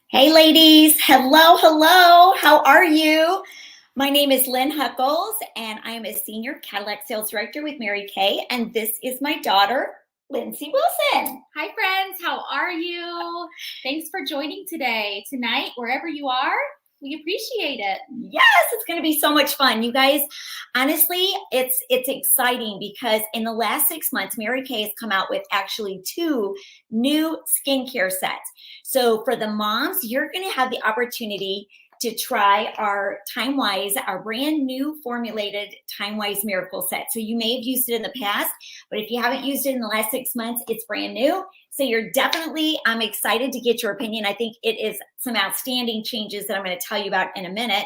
Hey, ladies. Hello, hello. How are you? My name is Lynn Huckles, and I am a senior Cadillac sales director with Mary Kay, and this is my daughter, Lindsay Wilson. Hi, friends. How are you? Thanks for joining today, tonight, wherever you are. We appreciate it. Yes, it's going to be so much fun. You guys, honestly, it's exciting because in the last 6 months, Mary Kay has come out with actually two new skincare sets. So for the moms, you're going to have the opportunity to try our TimeWise, our brand new formulated TimeWise Miracle Set. So you may have used it in the past, but if you haven't used it in the last 6 months, it's brand new. So I'm excited to get your opinion. I think it is some outstanding changes that I'm going to tell you about in a minute.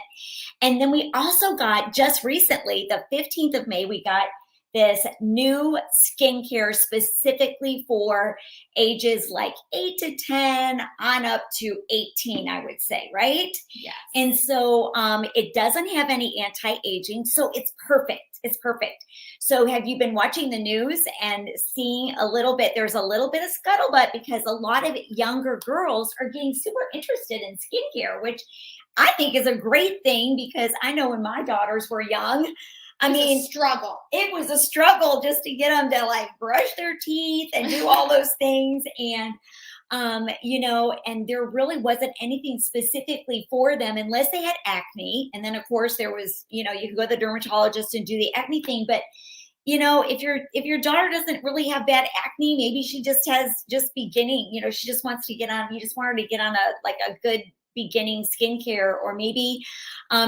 And then we also got just recently, the 15th of May, we got this new skincare specifically for ages like 8 to 10 on up to 18, I would say, right? Yes. And so it doesn't have any anti-aging, so it's perfect. It's perfect. So have you been watching the news and seeing a little bit? There's a little bit of scuttlebutt because a lot of younger girls are getting super interested in skincare, which I think is a great thing because I know when my daughters were young, Struggle. it was a struggle just to get them to like brush their teeth and do all those things. And and there really wasn't anything specifically for them unless they had acne. And then of course there was, you could go to the dermatologist and do the acne thing. But if your daughter doesn't really have bad acne, maybe she just has just beginning, she just wants to get on, you just want her to get on a good beginning skincare, or maybe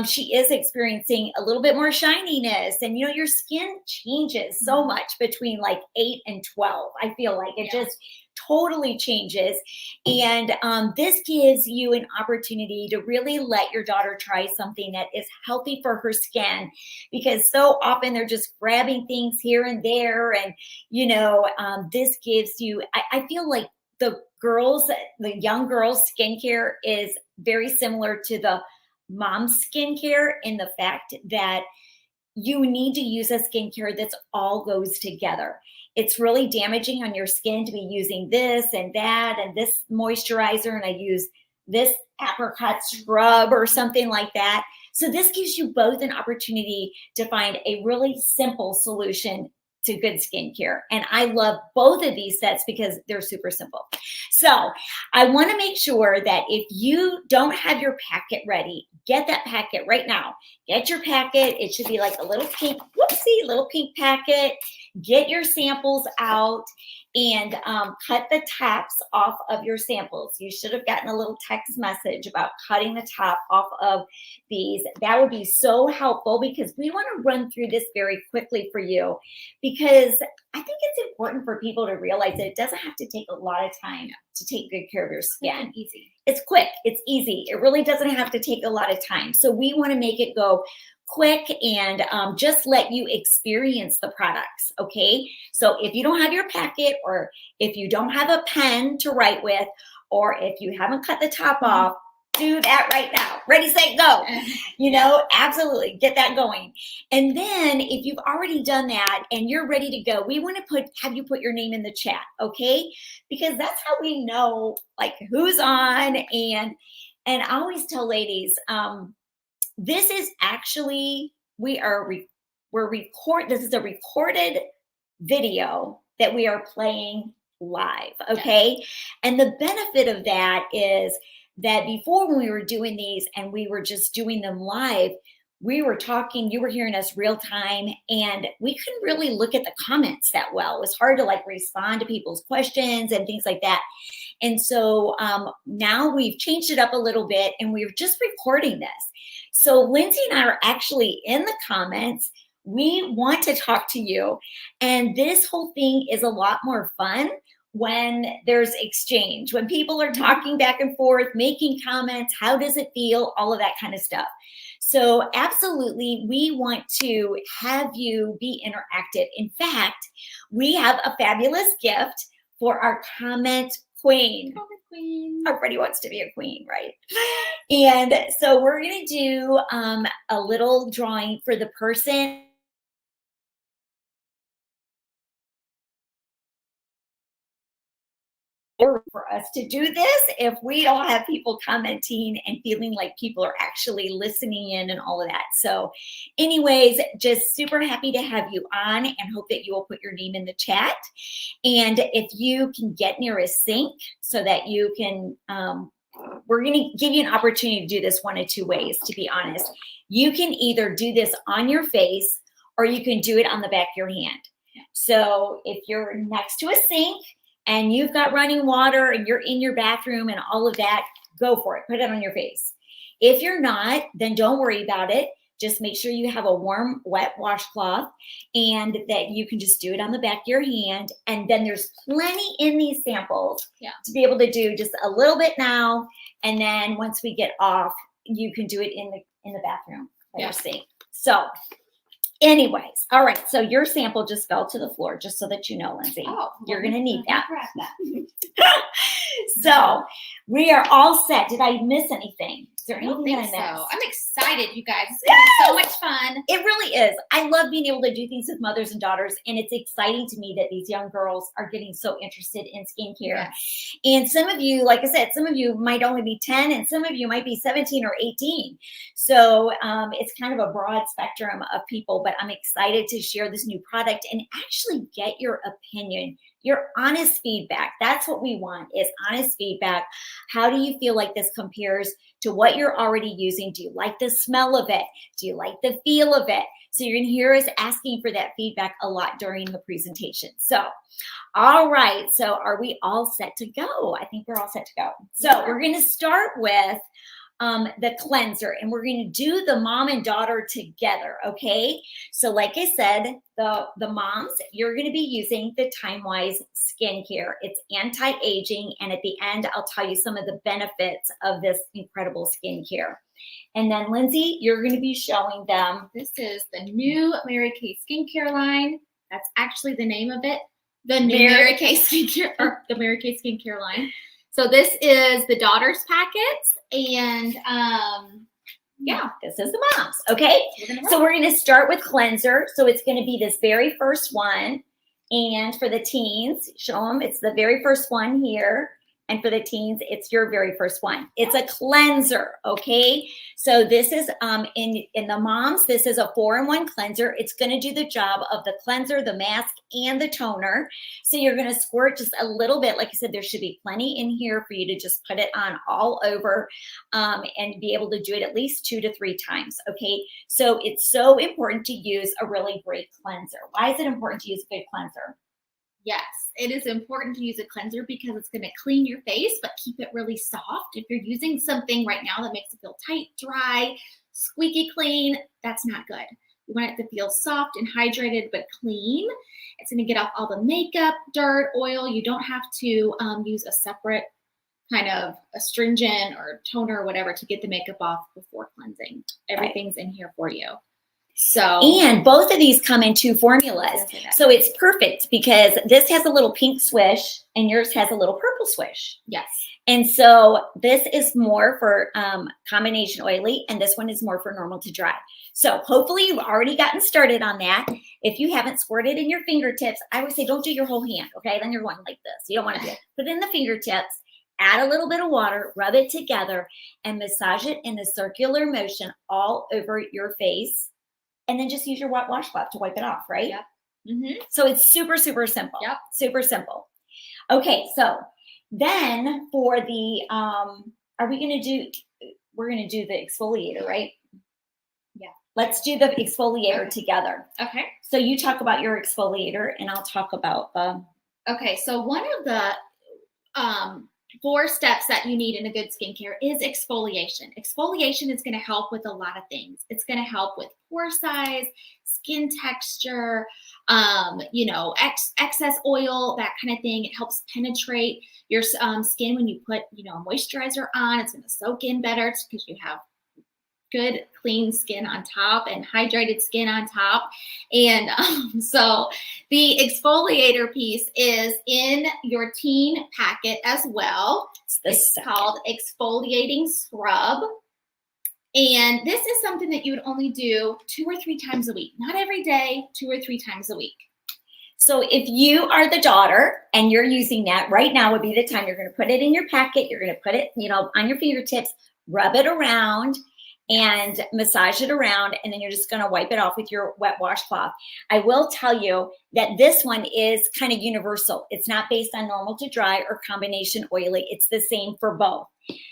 she is experiencing a little bit more shininess, and your skin changes so much between like 8 and 12. I feel like it just totally changes. And this gives you an opportunity to really let your daughter try something that is healthy for her skin, because so often they're just grabbing things here and there. And this gives you, I feel like the young girls skincare is very similar to the mom skincare, in the fact that you need to use a skincare that's all goes together. It's really damaging on your skin to be using this and that and this moisturizer, and I use this apricot scrub or something like that. So this gives you both an opportunity to find a really simple solution to good skincare. And I love both of these sets because they're super simple. So I want to make sure that if you don't have your packet ready, get that packet right now. Get your packet. It should be like a little pink, little pink packet. Get your samples out and cut the tops off of your samples. You should have gotten a little text message about cutting the top off of these. That would be so helpful because we want to run through this very quickly for you, because I think it's important for people to realize that it doesn't have to take a lot of time to take good care of your skin. Easy. It's quick. It's easy. It really doesn't have to take a lot of time. So we want to make it go quick and just let you experience the products. Okay. So if you don't have your packet, or if you don't have a pen to write with, or if you haven't cut the top off, do that right now. Ready, set, go. Absolutely get that going. And then if you've already done that and you're ready to go, we want to have you put your name in the chat. Okay. Because that's how we know like who's on. And I always tell ladies, this is actually, this is a recorded video that we are playing live. Okay. And the benefit of that is that before, when we were doing these and we were just doing them live, we were talking, you were hearing us real time, and we couldn't really look at the comments that well. It was hard to like respond to people's questions and things like that. And so now we've changed it up a little bit and we're just recording this. So Lindsay and I are actually in the comments. We want to talk to you. And this whole thing is a lot more fun when there's exchange, when people are talking back and forth, making comments, how does it feel, all of that kind of stuff. So absolutely, we want to have you be interactive. In fact, we have a fabulous gift for our comment queen. Comment queen. Everybody wants to be a queen, right? And so we're going to do a little drawing for the person for us to do this if we don't have people commenting and feeling like people are actually listening in and all of that. So anyways, just super happy to have you on and hope that you will put your name in the chat. And if you can get near a sink so that you can, we're going to give you an opportunity to do this one of two ways, to be honest. You can either do this on your face or you can do it on the back of your hand. So if you're next to a sink and you've got running water and you're in your bathroom and all of that, go for it. Put it on your face. If you're not, then don't worry about it. Just make sure you have a warm, wet washcloth and that you can just do it on the back of your hand. And then there's plenty in these samples to be able to do just a little bit now. And then once we get off, you can do it in the bathroom by your sink. So anyways, all right. So your sample just fell to the floor, just so that you know, Lindsay. Oh, you're going to need that. So we are all set. Did I miss anything? Is there anything that I missed? So. I'm excited, you guys. It's going to be so much fun. It really is. I love being able to do things with mothers and daughters, and it's exciting to me that these young girls are getting so interested in skincare. Yes. And some of you, like I said, some of you might only be 10, and some of you might be 17 or 18. So it's kind of a broad spectrum of people, but I'm excited to share this new product and actually get your opinion, your honest feedback. That's what we want, is honest feedback. How do you feel like this compares to what you're already using? Do you like the smell of it? Do you like the feel of it? So you're going to hear us asking for that feedback a lot during the presentation. So, all right. So are we all set to go? I think we're all set to go. So we're going to start with the cleanser, and we're going to do the mom and daughter together. Okay. So like I said, the moms, you're going to be using the TimeWise skincare. It's anti-aging. And at the end, I'll tell you some of the benefits of this incredible skincare. And then Lindsay, you're going to be showing them. This is the new Mary Kay skincare line. That's actually the name of it. The new Mary Kay skincare, or the Mary Kay skincare line. So this is the daughter's packets, and yeah, this is the mom's. Okay, so we're going to start with cleanser. So it's going to be this very first one, and for the teens, show them it's the very first one here. And for the teens, it's your very first one. It's a cleanser, okay? So this is, in the moms, this is a 4-in-1 cleanser. It's gonna do the job of the cleanser, the mask, and the toner. So you're gonna squirt just a little bit. Like I said, there should be plenty in here for you to just put it on all over and be able to do it at least 2 to 3 times, okay? So it's so important to use a really great cleanser. Why is it important to use a good cleanser? Yes, it is important to use a cleanser because it's going to clean your face, but keep it really soft. If you're using something right now that makes it feel tight, dry, squeaky clean, that's not good. You want it to feel soft and hydrated, but clean. It's going to get off all the makeup, dirt, oil. You don't have to use a separate kind of astringent or toner or whatever to get the makeup off before cleansing. Everything's in here for you. So, and both of these come in 2 formulas. So it's perfect because this has a little pink swish and yours has a little purple swish. Yes. And so this is more for combination oily, and this one is more for normal to dry. So hopefully you've already gotten started on that. If you haven't squirted in your fingertips, I would say don't do your whole hand, okay? Then you're going like this. You don't want to do it. Put it in the fingertips, add a little bit of water, rub it together, and massage it in a circular motion all over your face. And then just use your wet washcloth to wipe it off, right? Yep. Mm-hmm. So it's super, super simple. Yep. Super simple. Okay, so then for the, we're going to do the exfoliator, right? Yeah. Let's do the exfoliator together. Okay. So you talk about your exfoliator and I'll talk about the. Okay, so one of the 4 steps that you need in a good skincare is exfoliation. Exfoliation is going to help with a lot of things. It's going to help with pore size, skin texture, excess oil, that kind of thing. It helps penetrate your skin when you put, a moisturizer on. It's going to soak in better because you have good clean skin on top and hydrated skin on top. And so the exfoliator piece is in your teen packet as well. It's called exfoliating scrub. And this is something that you would only do 2 or 3 times a week, not every day, 2 or 3 times a week. So if you are the daughter and you're using that right now would be the time you're going to put it in your packet. You're going to put it, on your fingertips, rub it around and massage it around. And then you're just going to wipe it off with your wet washcloth. I will tell you that this one is kind of universal. It's not based on normal to dry or combination oily. It's the same for both.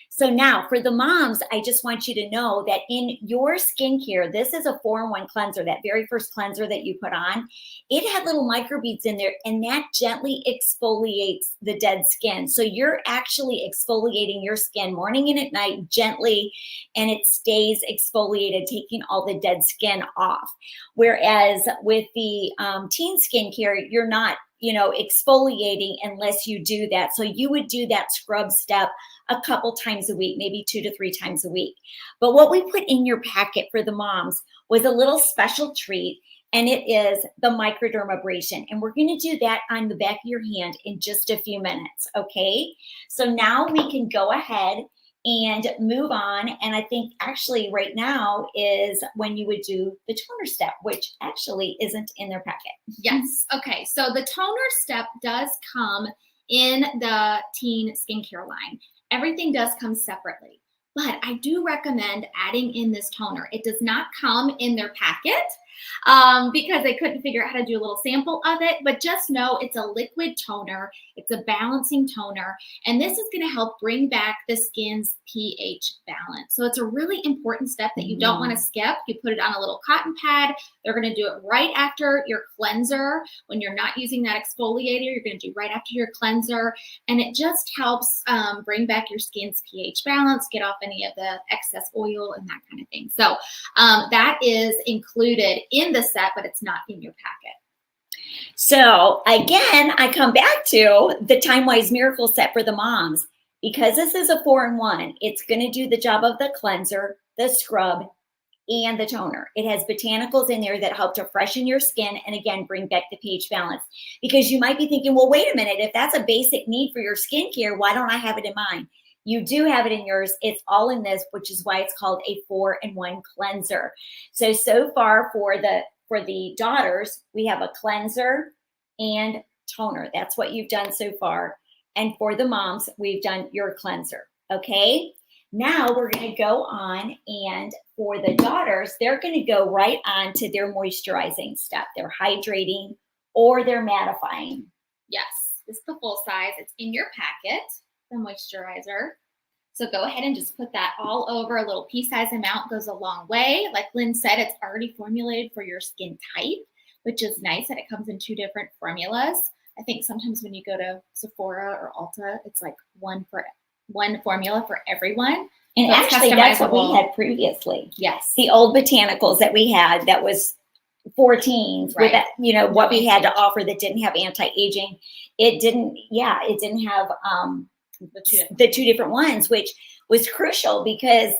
So now for the moms, I just want you to know that in your skincare, this is a 4-in-1 cleanser. That very first cleanser that you put on, it had little microbeads in there, and that gently exfoliates the dead skin. So you're actually exfoliating your skin morning and at night gently, and it stays exfoliated, taking all the dead skin off. Whereas with the teen skincare, you're not exfoliating unless you do that. So you would do that scrub step a couple times a week, maybe 2 to 3 times a week. But what we put in your packet for the moms was a little special treat, and it is the microdermabrasion. And we're going to do that on the back of your hand in just a few minutes. Okay. So now we can go ahead and move on. And I think actually right now is when you would do the toner step, which actually isn't in their packet. Yes. Okay. So the toner step does come in the teen skincare line. Everything does come separately, but I do recommend adding in this toner. It does not come in their packet because they couldn't figure out how to do a little sample of it, but just know it's a liquid toner. It's a balancing toner, and this is going to help bring back the skin's pH balance. So it's a really important step that you don't want to skip. You put it on a little cotton pad. They're going to do it right after your cleanser. When you're not using that exfoliator, you're going to do right after your cleanser, and it just helps bring back your skin's pH balance, get off any of the excess oil and that kind of thing. So that is included in the set, but it's not in your packet. So again, I come back to the TimeWise Miracle Set for the moms. Because this is a 4-in-1, it's going to do the job of the cleanser, the scrub, and the toner. It has botanicals in there that help to freshen your skin and again, bring back the pH balance. Because you might be thinking, well, wait a minute, if that's a basic need for your skincare, why don't I have it in mine? You do have it in yours. It's all in this, which is why it's called a 4-in-1 cleanser. So far for the daughters, we have a cleanser and toner. That's what you've done so far. And for the moms, we've done your cleanser. Okay. Now we're going to go on, and for the daughters, they're going to go right on to their moisturizing step. They're hydrating or they're mattifying. Yes, this is the full size. It's in your packet, the moisturizer. So go ahead and just put that all over. A little pea-size amount goes a long way. Like Lynn said, it's already formulated for your skin type, which is nice that it comes in 2 different formulas. I think sometimes when you go to Sephora or Ulta, it's like one formula for everyone. And so actually, that's what we had previously. Yes. The old botanicals that we had that was 4 teens, right, with that, what we had to offer that didn't have anti-aging. It didn't have the 2 different ones, which was crucial because,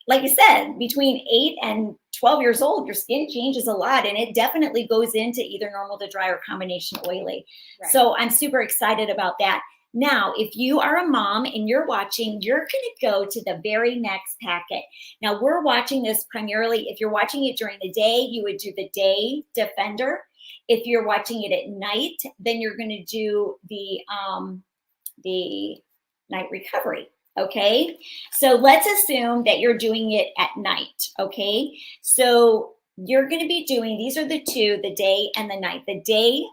like I said, between 8 and 12 years old, your skin changes a lot, and it definitely goes into either normal to dry or combination oily. Right. So I'm super excited about that. Now, if you are a mom and you're watching, you're going to go to the very next packet. Now, we're watching this primarily, if you're watching it during the day, you would do the Day Defender. If you're watching it at night, then you're going to do the Night Recovery. Okay, so let's assume that you're doing it at night. Okay, so you're going to be doing, these are the 2, the day and the night. The day,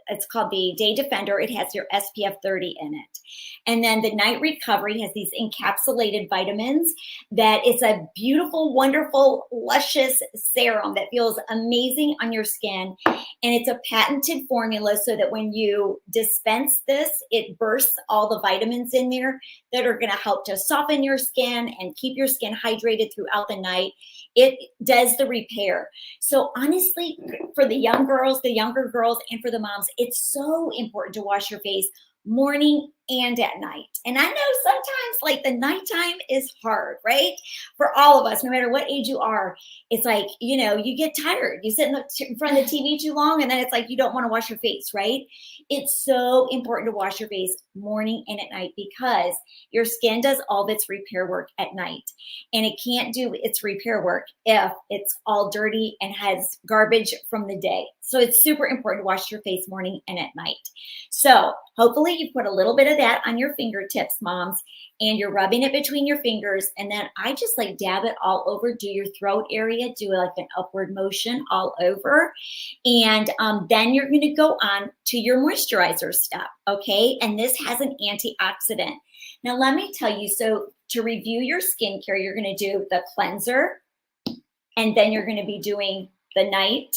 it's called the Day Defender. It has your SPF 30 in it. And then the Night Recovery has these encapsulated vitamins that it's a beautiful, wonderful, luscious serum that feels amazing on your skin. And it's a patented formula so that when you dispense this, it bursts all the vitamins in there that are going to help to soften your skin and keep your skin hydrated throughout the night. It does the repair. So honestly, for the young girls, the younger girls, and for the moms, it's so important to wash your face morning and at night. And I know sometimes like the nighttime is hard, right? For all of us, no matter what age you are, it's like, you get tired. You sit in front of the TV too long, and then it's like you don't want to wash your face, right? It's so important to wash your face morning and at night because your skin does all of its repair work at night. And it can't do its repair work if it's all dirty and has garbage from the day. So it's super important to wash your face morning and at night. So hopefully you put a little bit of that on your fingertips, moms, and you're rubbing it between your fingers. And then I just like dab it all over, do your throat area, do like an upward motion all over. And then you're going to go on to your moisturizer step. Okay. And this has an antioxidant. Now, let me tell you, so to review your skincare, you're going to do the cleanser, and then you're going to be doing the night,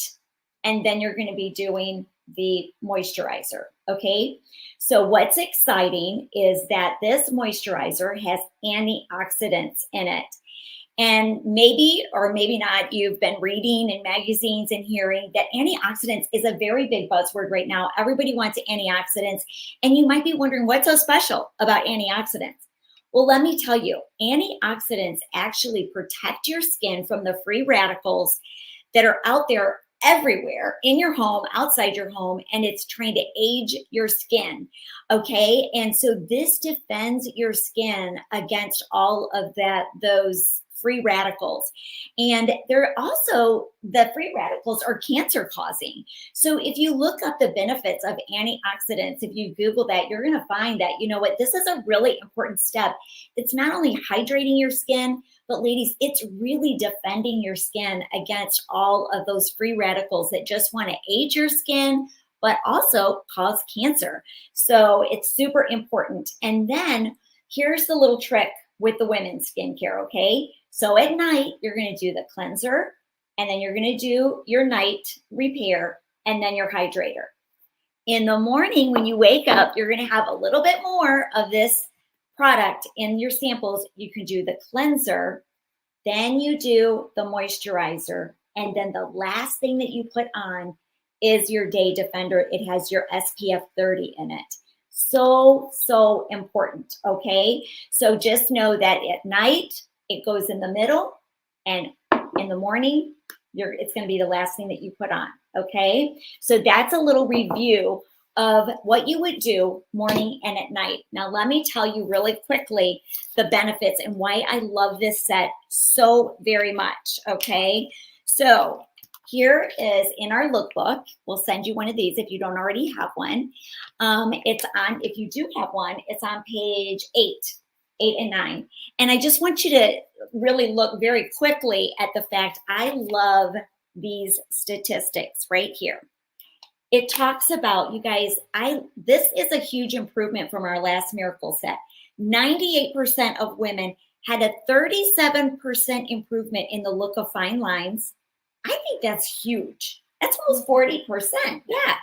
and then you're going to be doing the moisturizer. Okay. So what's exciting is that this moisturizer has antioxidants in it. And maybe or maybe not, you've been reading in magazines and hearing that antioxidants is a very big buzzword right now. Everybody wants antioxidants. And you might be wondering what's so special about antioxidants. Well, let me tell you, antioxidants actually protect your skin from the free radicals that are out there everywhere in your home, outside your home, and it's trying to age your skin. Okay. And so this defends your skin against all of those free radicals. And they're also, the free radicals are cancer causing. So if you look up the benefits of antioxidants, if you Google that, you're going to find that, this is a really important step. It's not only hydrating your skin, but ladies, it's really defending your skin against all of those free radicals that just want to age your skin, but also cause cancer. So it's super important. And then here's the little trick with the women's skincare, okay? So at night, you're going to do the cleanser, and then you're going to do your night repair, and then your hydrator. In the morning, when you wake up, you're going to have a little bit more of this product in your samples. You can do the cleanser, then you do the moisturizer, and then the last thing that you put on is your day defender. It has your SPF 30 in it. So important, okay? So just know that at night, it goes in the middle, and in the morning, it's going to be the last thing that you put on, okay? So that's a little review of what you would do morning and at night. Now, let me tell you really quickly the benefits and why I love this set so very much, okay? So here is in our lookbook. We'll send you one of these if you don't already have one. If you do have one, it's on page 8 and 9. And I just want you to really look very quickly at the fact I love these statistics right here. It talks about, you guys, this is a huge improvement from our last miracle set. 98% of women had a 37% improvement in the look of fine lines. I think that's huge. That's almost 40%. Yeah.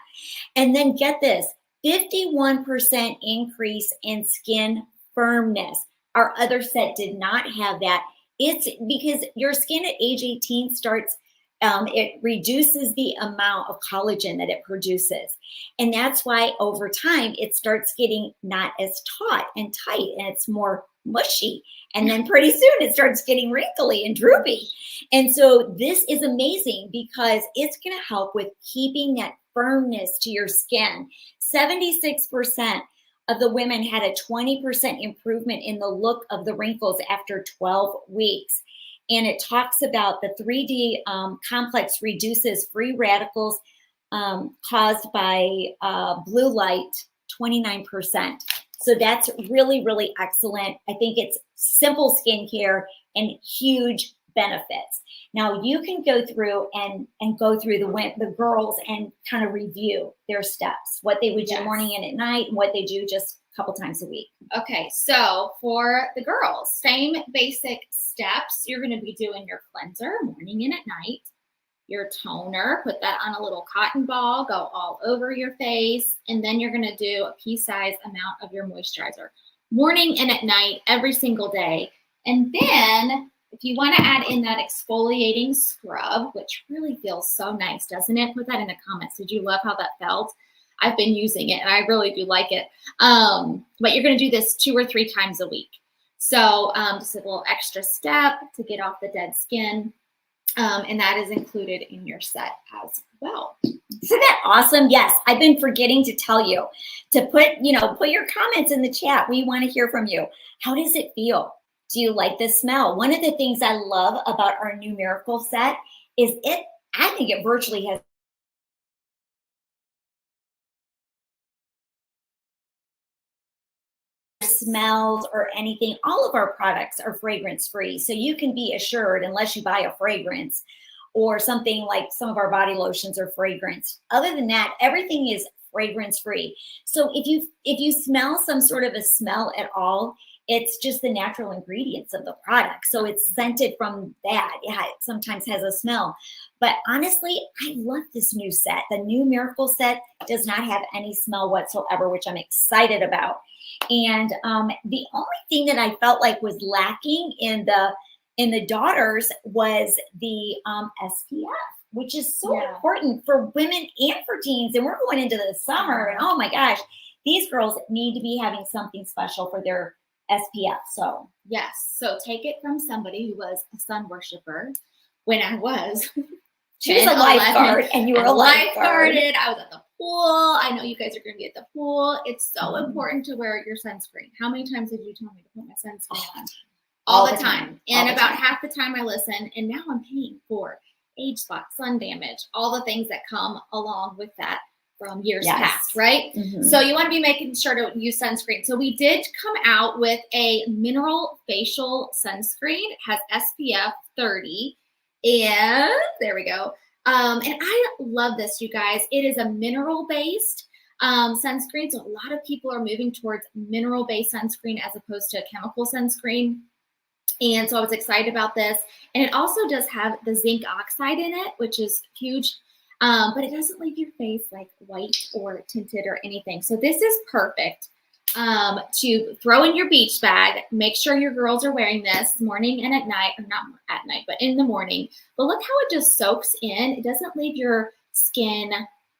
And then get this, 51% increase in skin firmness. Our other set did not have that. It's because your skin at age 18 starts, it reduces the amount of collagen that it produces. And that's why over time, it starts getting not as taut and tight, and it's more mushy. And then pretty soon it starts getting wrinkly and droopy. And so this is amazing because it's going to help with keeping that firmness to your skin. 76% of the women had a 20% improvement in the look of the wrinkles after 12 weeks. And it talks about the 3D complex reduces free radicals caused by blue light 29%. So that's really, really excellent. I think it's simple skincare and huge benefits. Now you can go through and go through the girls and kind of review their steps, what they would do morning and at night, and what they do just a couple times a week. Okay, so for the girls, same basic steps. You're going to be doing your cleanser morning and at night. Your toner, put that on a little cotton ball, go all over your face, and then you're going to do a pea-size amount of your moisturizer morning and at night every single day. And then if you want to add in that exfoliating scrub, which really feels so nice, doesn't it? Put that in the comments. Did you love how that felt? I've been using it and I really do like it. But you're going to do this 2 or 3 times a week. So just a little extra step to get off the dead skin. And that is included in your set as well. Isn't that awesome? Yes, I've been forgetting to tell you to put your comments in the chat. We want to hear from you. How does it feel? Do you like the smell? One of the things I love about our new Miracle set is I think it virtually has smells or anything. All of our products are fragrance free. So you can be assured, unless you buy a fragrance or something like some of our body lotions are fragrance. Other than that, everything is fragrance free. So if you smell some sort of a smell at all, it's just the natural ingredients of the product. So it's scented from that. Yeah, it sometimes has a smell. But honestly, I love this new set. The new Miracle set does not have any smell whatsoever, which I'm excited about. And the only thing that I felt like was lacking in the daughters was the SPF, which is so important for women and for teens. And we're going into the summer, and oh my gosh, these girls need to be having something special for their SPF. So yes, so take it from somebody who was a sun worshiper when I was. She was a lifeguard, and you were a lifeguard. I was at the pool. I know you guys are going to be at the pool. It's so important to wear your sunscreen. How many times did you tell me to put my sunscreen on? All the time. And about half the time I listen, and now I'm paying for age spot, sun damage, all the things that come along with that from years past, right? So you want to be making sure to use sunscreen. So we did come out with a mineral facial sunscreen. It has SPF 30. And there we go. And I love this, you guys. It is a mineral-based sunscreen. So a lot of people are moving towards mineral-based sunscreen as opposed to chemical sunscreen. And so I was excited about this. And it also does have the zinc oxide in it, which is huge. But it doesn't leave your face like white or tinted or anything. So this is perfect to throw in your beach bag. Make sure your girls are wearing this morning and at night, or not at night, but in the morning. But look how it just soaks in. It doesn't leave your skin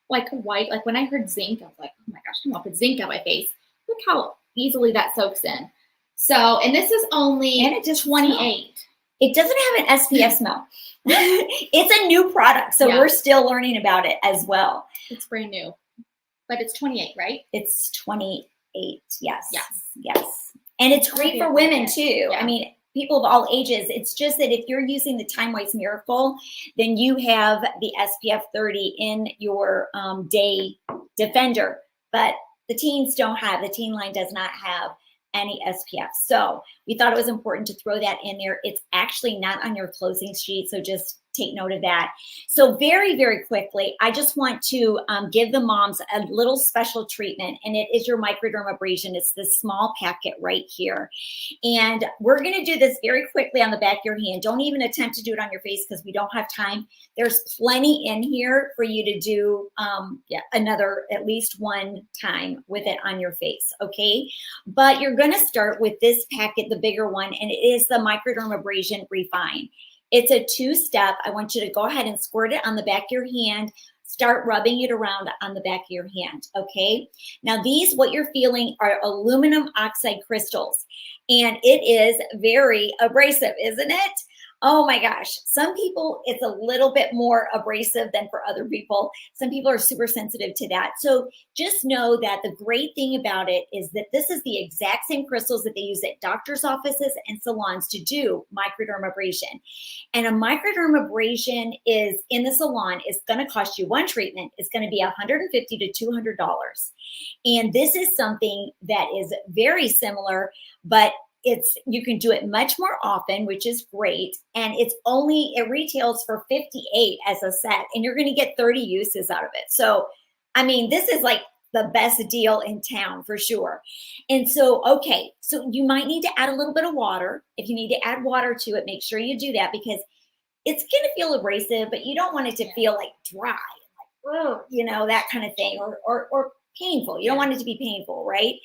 like white. Like when I heard zinc, I was like, oh my gosh, I'm gonna put zinc on my face. Look how easily that soaks in. So, and this is only and it just 28. It doesn't have an SPF smell. It's a new product, so we're still learning about it as well. It's brand new, but it's 28, right? It's 28. Yes. And it's great for women too. I mean, people of all ages. It's just that if you're using the TimeWise Miracle, then you have the SPF 30 in your day defender. But the teens don't have. The teen line does not have any SPF. So we thought it was important to throw that in there. It's actually not on your closing sheet, so just take note of that. So very, very quickly, I just want to give the moms a little special treatment, and it is your microdermabrasion. It's this small packet right here. And we're going to do this very quickly on the back of your hand. Don't even attempt to do it on your face because we don't have time. There's plenty in here for you to do another, at least one time with it on your face, okay? But you're going to start with this packet, the bigger one, and it is the microdermabrasion Refine. It's a 2-step. I want you to go ahead and squirt it on the back of your hand. Start rubbing it around on the back of your hand, okay? Now these, what you're feeling, are aluminum oxide crystals, and it is very abrasive, isn't it? Oh my gosh. Some people, it's a little bit more abrasive than for other people. Some people are super sensitive to that. So just know that the great thing about it is that this is the exact same crystals that they use at doctor's offices and salons to do microdermabrasion. And a microdermabrasion is in the salon is going to cost you, one treatment is going to be $150 to $200. And this is something that is very similar, but you can do it much more often, which is great. And it retails for $58 as a set, and you're going to get 30 uses out of it. So, I mean, this is like the best deal in town for sure. And so, okay, so you might need to add a little bit of water. If you need to add water to it, make sure you do that because it's going to feel abrasive, but you don't want it to feel like dry, like, that kind of thing, or painful. You don't want it to be painful, right?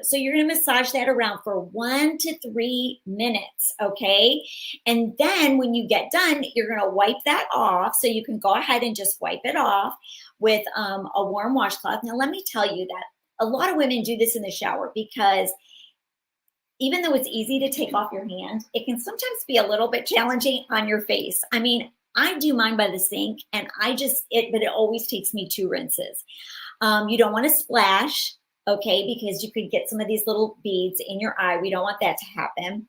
So you're going to massage that around for 1 to 3 minutes, okay? And then when you get done, you're going to wipe that off. So you can go ahead and just wipe it off. with a warm washcloth. Now, let me tell you that a lot of women do this in the shower because even though it's easy to take off your hand, it can sometimes be a little bit challenging on your face. I mean, I do mine by the sink and but it always takes me 2 rinses. You don't want to splash, okay, because you could get some of these little beads in your eye. We don't want that to happen.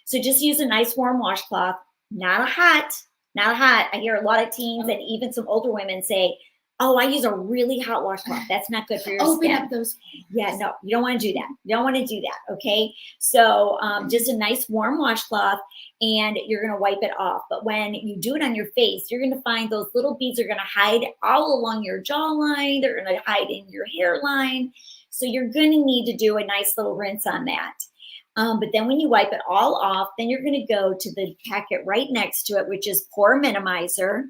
So just use a nice warm washcloth, not a hot. I hear a lot of teens and even some older women say, oh, I use a really hot washcloth. That's not good for your skin. Open up those pores. Yeah, no, you don't want to do that. You don't want to do that, okay? So just a nice warm washcloth, and you're going to wipe it off. But when you do it on your face, you're going to find those little beads are going to hide all along your jawline. They're going to hide in your hairline. So you're going to need to do a nice little rinse on that. But then when you wipe it all off, then you're going to go to the packet right next to it, which is Pore Minimizer.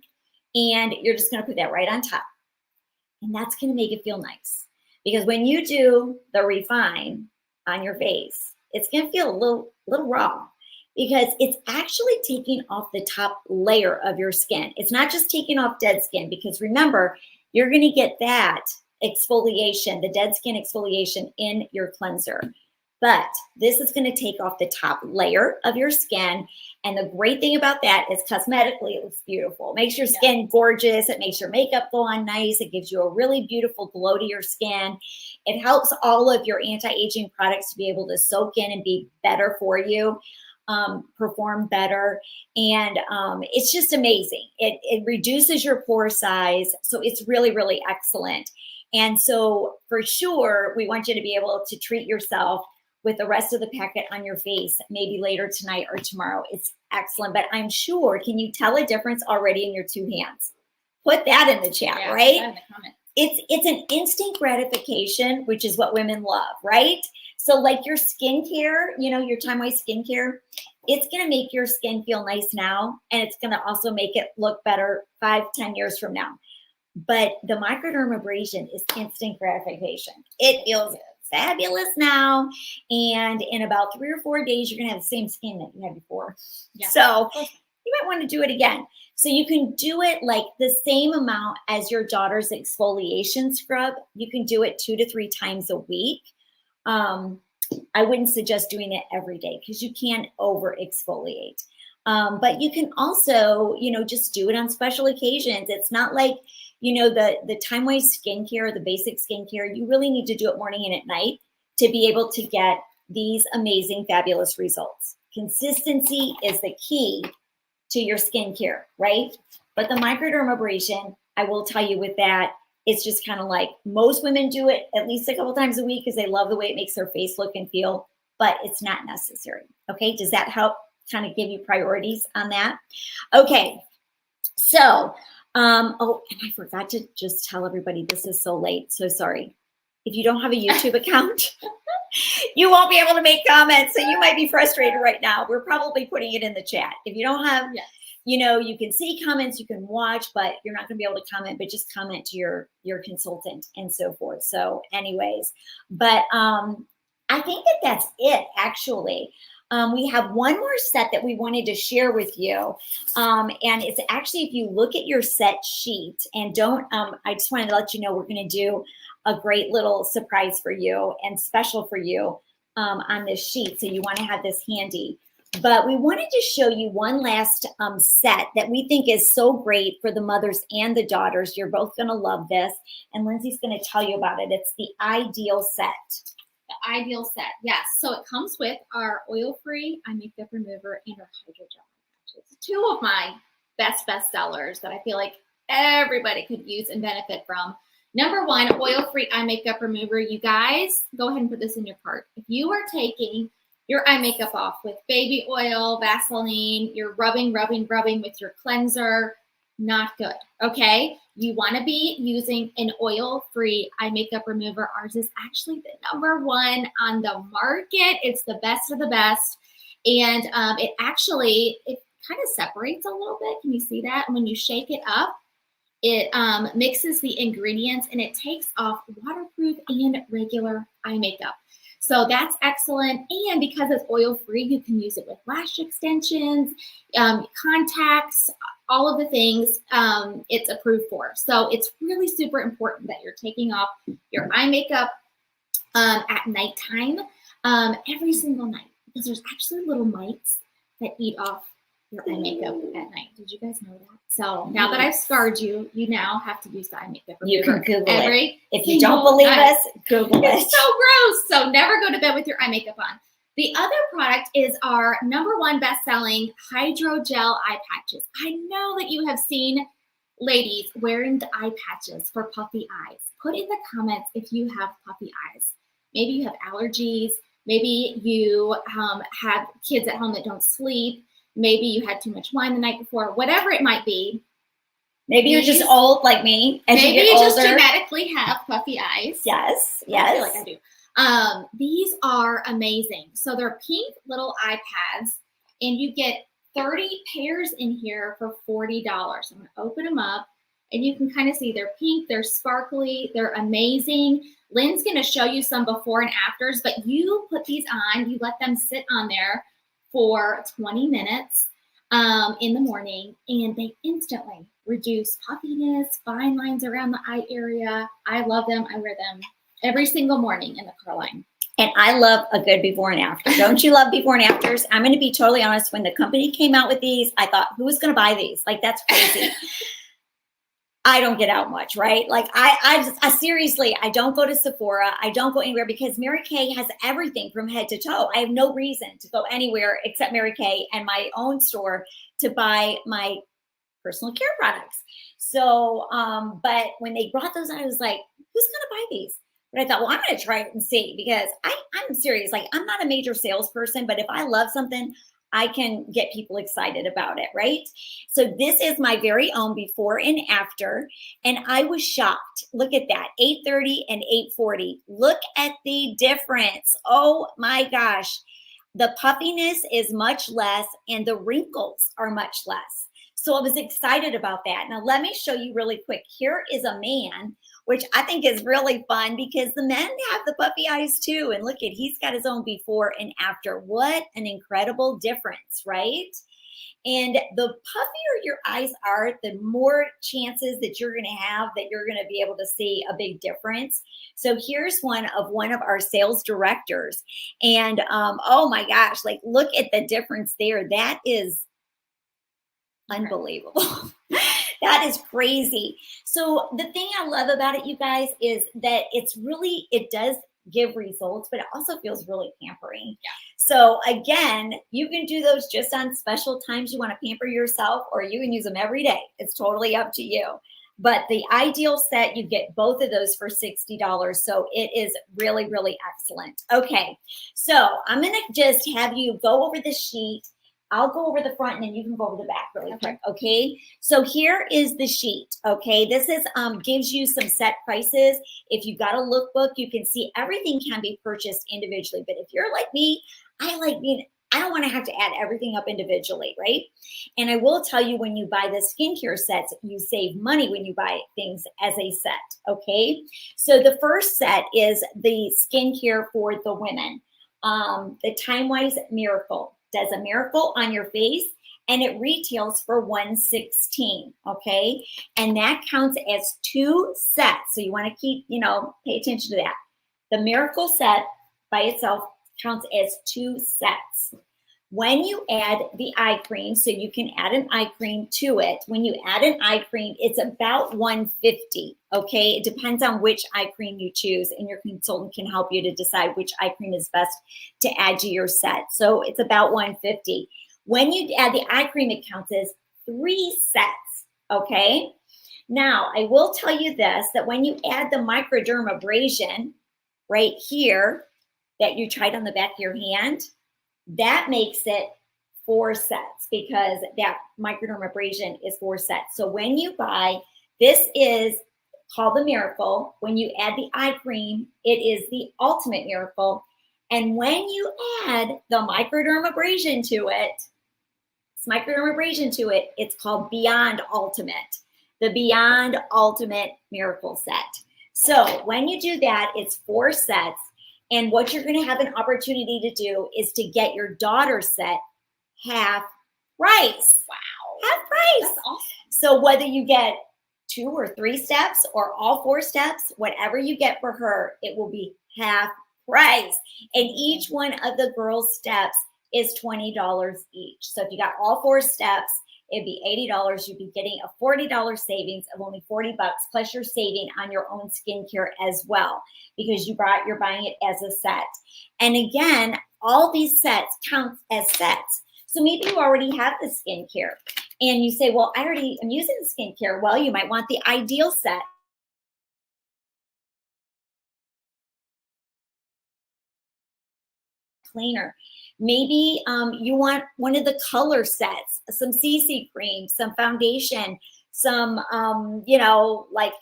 And you're just going to put that right on top. And that's going to make it feel nice. Because when you do the refine on your face, it's going to feel a little raw because it's actually taking off the top layer of your skin. It's not just taking off dead skin, because remember, you're going to get that exfoliation, the dead skin exfoliation in your cleanser. But this is going to take off the top layer of your skin. And the great thing about that is cosmetically, it looks beautiful. It makes your skin gorgeous. It makes your makeup go on nice. It gives you a really beautiful glow to your skin. It helps all of your anti-aging products to be able to soak in and be better for you, perform better. And it's just amazing. It reduces your pore size. So it's really, really excellent. And so for sure, we want you to be able to treat yourself with the rest of the packet on your face, maybe later tonight or tomorrow. It's excellent. But I'm sure, can you tell a difference already in your 2 hands? Put that in the chat, right? Put that in the comments. It's an instant gratification, which is what women love, right? So like your skincare, your TimeWise skincare, it's going to make your skin feel nice now. And it's going to also make it look better 5-10 years from now. But the microdermabrasion is instant gratification. It feels fabulous now, and in about 3 or 4 days you're gonna have the same skin that you had before. So you might want to do it again. So you can do it like the same amount as your daughter's exfoliation scrub. You can do it 2 to 3 times a week. I wouldn't suggest doing it every day because you can over exfoliate. But you can also, just do it on special occasions. It's not like, the TimeWise skincare, the basic skincare, you really need to do it morning and at night to be able to get these amazing, fabulous results. Consistency is the key to your skincare, right? But the microdermabrasion, I will tell you with that, it's just kind of like most women do it at least a couple times a week because they love the way it makes their face look and feel, but it's not necessary. Okay, does that help kind of give you priorities on that? Okay, so, oh, and I forgot to just tell everybody, this is so late, so sorry. If you don't have a YouTube account, you won't be able to make comments, so you might be frustrated right now. We're probably putting it in the chat. If you don't have, you can see comments, you can watch, but you're not going to be able to comment, but just comment to your consultant and so forth. So anyways, but I think that's it, actually. We have one more set that we wanted to share with you. And it's actually, if you look at your set sheet and I just wanted to let you know we're going to do a great little surprise for you and special for you on this sheet. So you want to have this handy. But we wanted to show you one last set that we think is so great for the mothers and the daughters. You're both going to love this. And Lindsay's going to tell you about it. It's the Ideal Set. The Ideal Set, yes. So it comes with our oil-free eye makeup remover and our hydrogel patches. 2 of my best sellers that I feel like everybody could use and benefit from. Number 1, oil-free eye makeup remover. You guys, go ahead and put this in your cart. If you are taking your eye makeup off with baby oil, Vaseline, you're rubbing with your cleanser, not good, okay? You want to be using an oil-free eye makeup remover. Ours is actually the #1 on the market. It's the best of the best. And it kind of separates a little bit. Can you see that? And when you shake it up, it mixes the ingredients and it takes off waterproof and regular eye makeup. So that's excellent. And because it's oil-free, you can use it with lash extensions, contacts, all of the things it's approved for. So it's really super important that you're taking off your eye makeup at nighttime every single night, because there's actually little mites that eat off your eye makeup at night. Did you guys know that? So now that I've scarred you, you now have to use the eye makeup remover. You can Google it. If you don't believe us, Google it. It's so gross. So never go to bed with your eye makeup on. The other product is our #1 best-selling hydrogel eye patches. I know that you have seen ladies wearing the eye patches for puffy eyes. Put in the comments if you have puffy eyes. Maybe you have allergies. Maybe you have kids at home that don't sleep. Maybe you had too much wine the night before. Whatever it might be. Maybe you're just old like me. Maybe you just genetically have puffy eyes. Yes. I feel like I do. These are amazing. So they're pink little iPads, and you get 30 pairs in here for $40. I'm going to open them up, and you can kind of see they're pink, they're sparkly, they're amazing. Lynn's going to show you some before and afters, but you put these on, you let them sit on there for 20 minutes in the morning, and they instantly reduce puffiness, fine lines around the eye area. I love them. I wear them every single morning in the car line. And I love a good before and after. Don't you love before and afters? I'm going to be totally honest. When the company came out with these, I thought, who's going to buy these? Like, that's crazy. I don't get out much, right? Like I seriously, I don't go to Sephora. I don't go anywhere because Mary Kay has everything from head to toe. I have no reason to go anywhere except Mary Kay and my own store to buy my personal care products. So, but when they brought those out, I was like, who's going to buy these? But I thought, well, I'm going to try it and see, because I'm serious. Like, I'm not a major salesperson, but if I love something, I can get people excited about it, right? So this is my very own before and after, and I was shocked. Look at that, 8:30 and 8:40. Look at the difference. Oh my gosh. The puffiness is much less, and the wrinkles are much less. So I was excited about that. Now let me show you really quick. Here is a man, which I think is really fun because the men have the puffy eyes too. And look at, he's got his own before and after. What an incredible difference, right? And the puffier your eyes are, the more chances that you're going to have that you're going to be able to see a big difference. So here's one of our sales directors. And oh my gosh, like, look at the difference there. That is unbelievable. That is crazy. So the thing I love about it, you guys, is that it does give results, but it also feels really pampering. Yeah. So again, you can do those just on special times you want to pamper yourself, or you can use them every day. It's totally up to you. But the ideal set, you get both of those for $60. So it is really, really excellent. Okay, so I'm going to just have you go over the sheet. I'll go over the front and then you can go over the back really quick, okay? So here is the sheet, okay? This is gives you some set prices. If you've got a lookbook, you can see everything can be purchased individually. But if you're like me, I don't want to have to add everything up individually, right? And I will tell you, when you buy the skincare sets, you save money when you buy things as a set, okay? So the first set is the skincare for the women. The TimeWise Miracle does a miracle on your face, and it retails for $116, okay? And that counts as 2 sets. So you want to pay attention to that. The miracle set by itself counts as 2 sets. When you add the eye cream, so you can add an eye cream to it. When you add an eye cream, it's about $150, okay? It depends on which eye cream you choose, and your consultant can help you to decide which eye cream is best to add to your set. So it's about $150. When you add the eye cream, it counts as 3 sets, okay? Now, I will tell you this, that when you add the microdermabrasion right here that you tried on the back of your hand, that makes it 4 sets, because that microdermabrasion is 4 sets. So when you buy, this is called the Miracle. When you add the eye cream, it is the Ultimate Miracle. And when you add the microdermabrasion to it, it's called Beyond Ultimate, the Beyond Ultimate Miracle set. So when you do that, it's 4 sets. And what you're going to have an opportunity to do is to get your daughter's set half price. Wow. Half price. That's awesome. So whether you get 2 or 3 steps or all 4 steps, whatever you get for her, it will be half price. And each one of the girls' steps is $20 each. So if you got all 4 steps, it'd be $80. You'd be getting a $40 savings of only $40 plus you're saving on your own skincare as well because you're buying it as a set. And again, all these sets count as sets. So maybe you already have the skincare and you say, well, I already am using the skincare. Well, you might want the Ideal set. Cleaner. Maybe you want one of the color sets, some CC cream, some foundation, some, like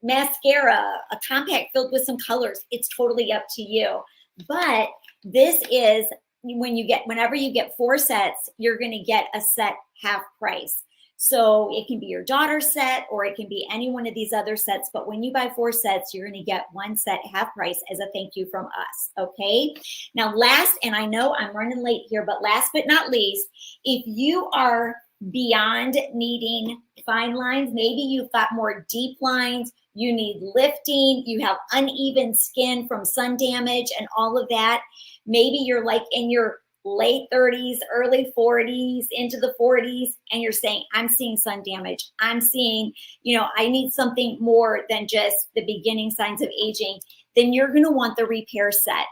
mascara, a compact filled with some colors. It's totally up to you. But this is whenever you get 4 sets, you're going to get a set half price. So it can be your daughter's set or it can be any one of these other sets. But when you buy 4 sets, you're going to get 1 set half price as a thank you from us. Okay. Now last, and I know I'm running late here, but last but not least, if you are beyond needing fine lines, maybe you've got more deep lines, you need lifting, you have uneven skin from sun damage and all of that. Maybe you're like in your late 30s, early 40s, into the 40s, and you're saying, I'm seeing sun damage. I'm seeing, I need something more than just the beginning signs of aging. Then you're going to want the repair set.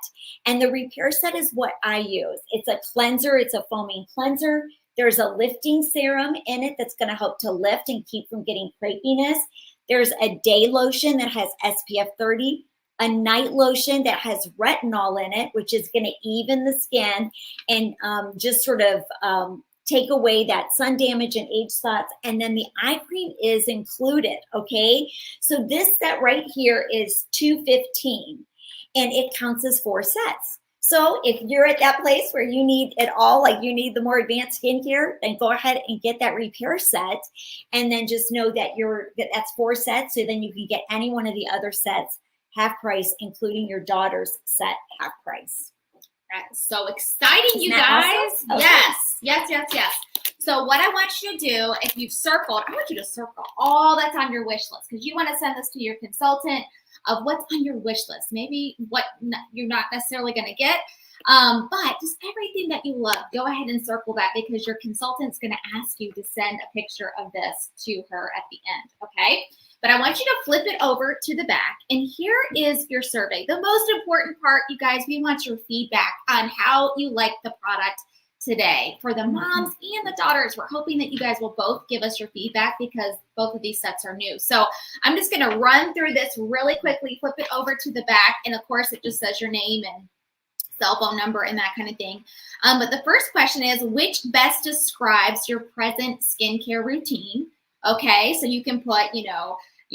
And the repair set is what I use. It's a cleanser. It's a foaming cleanser. There's a lifting serum in it that's going to help to lift and keep from getting crepiness. There's a day lotion that has SPF 30. A night lotion that has retinol in it, which is going to even the skin and just sort of take away that sun damage and age spots. And then the eye cream is included, okay? So this set right here is $215 and it counts as 4 sets. So if you're at that place where you need it all, like you need the more advanced skincare, then go ahead and get that repair set. And then just know that that's 4 sets. So then you can get any one of the other sets half price, including your daughter's set half price. That's so exciting, Isn't you that guys. awesome? Yes. So what I want you to do, if you've circled, I want you to circle all that's on your wish list because you want to send this to your consultant of what's on your wish list. Maybe what you're not necessarily going to get, but just everything that you love. Go ahead and circle that because your consultant's going to ask you to send a picture of this to her at the end, okay? But I want you to flip it over to the back. And here is your survey. The most important part, you guys, we want your feedback on how you like the product today. For the moms and the daughters, we're hoping that you guys will both give us your feedback because both of these sets are new. So I'm just going to run through this really quickly, flip it over to the back. And of course, it just says your name and cell phone number and that kind of thing. But the first question is, which best describes your present skincare routine? Okay, so you can put, you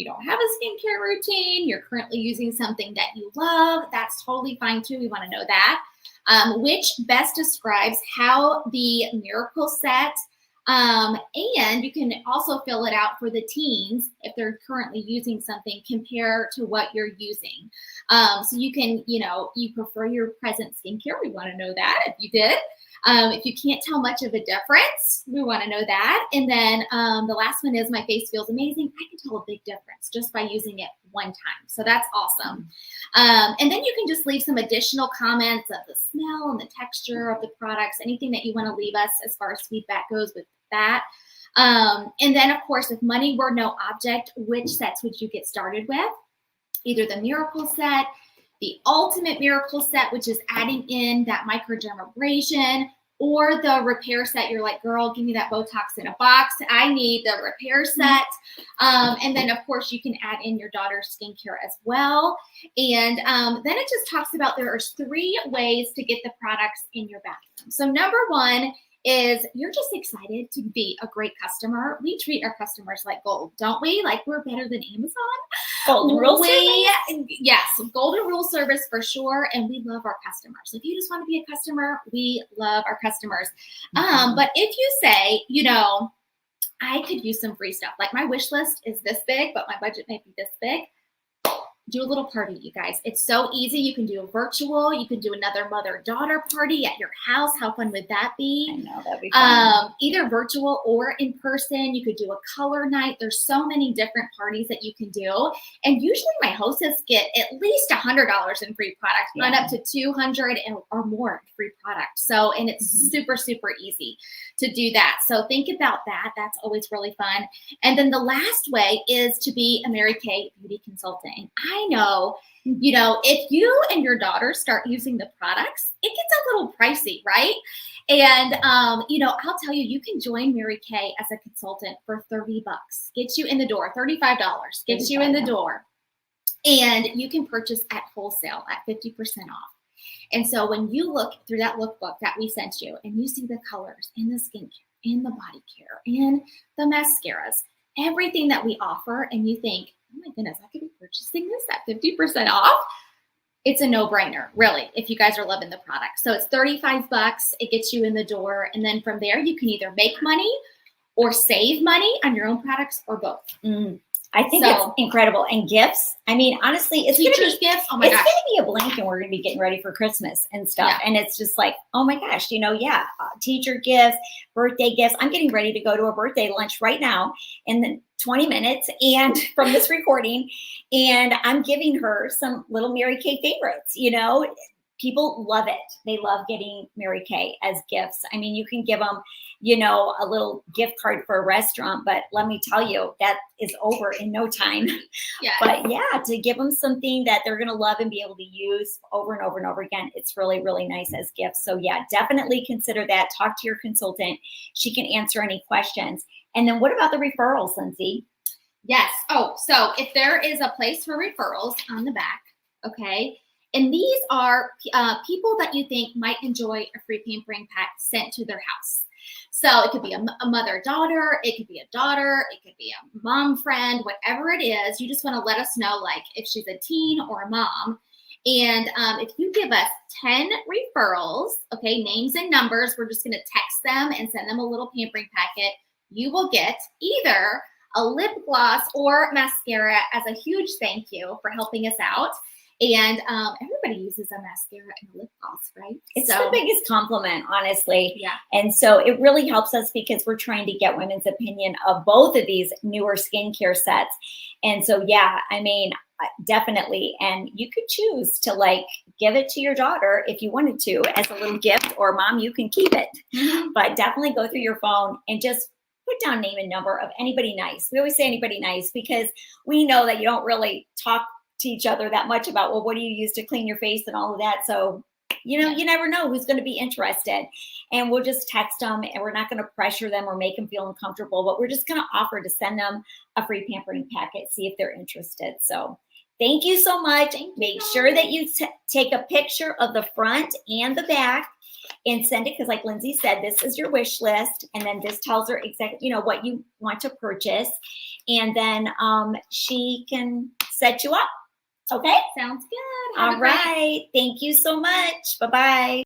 don't have a skincare routine, you're currently using something that you love, that's totally fine too. We want to know that. Which best describes how the Miracle Set, and you can also fill it out for the teens if they're currently using something, compare to what you're using. So you can, you prefer your present skincare. We want to know that if you did. If you can't tell much of a difference, we want to know that. And then the last one is my face feels amazing. I can tell a big difference just by using it one time. So that's awesome. And then you can just leave some additional comments of the smell and the texture of the products, anything that you want to leave us as far as feedback goes with that. And then, of course, if money were no object, which sets would you get started with? Either the Miracle Set, the Ultimate Miracle Set, which is adding in that microdermabrasion, or the repair set. You're like, girl, give me that Botox in a box. I need the repair set. And then, of course, you can add in your daughter's skincare as well. And then it just talks about there are 3 ways to get the products in your bathroom. So number 1 is you're just excited to be a great customer. We treat our customers like gold, don't we? Like we're better than Amazon. Golden Rule service? Yes, Golden Rule service for sure. And we love our customers. If you just want to be a customer, we love our customers. But if you say, I could use some free stuff. Like my wish list is this big, but my budget may be this big. do a little party, you guys. It's so easy. You can do a virtual. You can do another mother-daughter party at your house. How fun would that be? I know, that'd be fun. Either virtual or in person. You could do a color night. There's so many different parties that you can do. And usually my hostess get at least $100 in free products, run up to 200 or more free products. So, and it's super, super easy to do that. So think about that. That's always really fun. And then the last way is to be a Mary Kay beauty consultant. And I know, you know, if you and your daughter start using the products, it gets a little pricey, right? And, you know, I'll tell you, you can join Mary Kay as a consultant for $30. Gets you in the door, $35, gets you in the door. And you can purchase at wholesale at 50% off. And so when you look through that lookbook that we sent you and you see the colors and the skincare and the body care and the mascaras, everything that we offer, and you think, oh my goodness, I could be purchasing this at 50% off. It's a no-brainer, really, if you guys are loving the product. So it's $35. It gets you in the door. And then from there, you can either make money or save money on your own products or both. I think it's incredible. And gifts. I mean, honestly, it's teachers' gifts. Oh my gosh. It's going to be a blink and we're going to be getting ready for Christmas and stuff. Yeah. And it's just like, oh my gosh, you know, teacher gifts, birthday gifts. I'm getting ready to go to a birthday lunch right now in the 20 minutes and from this recording. And I'm giving her some little Mary Kay favorites, you know. People love it. They love getting Mary Kay as gifts. I mean, you can give them, you know, a little gift card for a restaurant, but let me tell you, that is over in no time. Yeah. But yeah, to give them something that they're going to love and be able to use over and over and over again, it's really, really nice as gifts. So yeah, definitely consider that. Talk to your consultant. She can answer any questions. And then what about the referrals, Lindsay? Yes. Oh, so if there is a place for referrals on the back, okay, and these are people that you think might enjoy a free pampering pack sent to their house. So it could be a mother-daughter, it could be a daughter, it could be a mom friend, whatever it is. You just want to let us know, like, if she's a teen or a mom. And if you give us 10 referrals, okay, names and numbers, we're just going to text them and send them a little pampering packet. You will get either a lip gloss or mascara as a huge thank you for helping us out. And everybody uses a mascara and a lip gloss, right? It's the biggest compliment, honestly. Yeah. And so it really helps us because we're trying to get women's opinion of both of these newer skincare sets. And so, yeah, I mean, definitely. And you could choose to like give it to your daughter if you wanted to as a little gift, or mom, you can keep it. But definitely go through your phone and just put down name and number of anybody nice. We always say anybody nice because we know that you don't really talk to each other that much about, well, what do you use to clean your face and all of that. So, you know, you never know who's going to be interested, and we'll just text them, and we're not going to pressure them or make them feel uncomfortable, but we're just going to offer to send them a free pampering packet, see if they're interested. So thank you so much. Make sure that you take a picture of the front and the back and send it, because like Lindsay said, this is your wish list, and then this tells her exactly, you know, what you want to purchase, and then she can set you up. Okay. Sounds good. All right. Thank you so much. Bye-bye.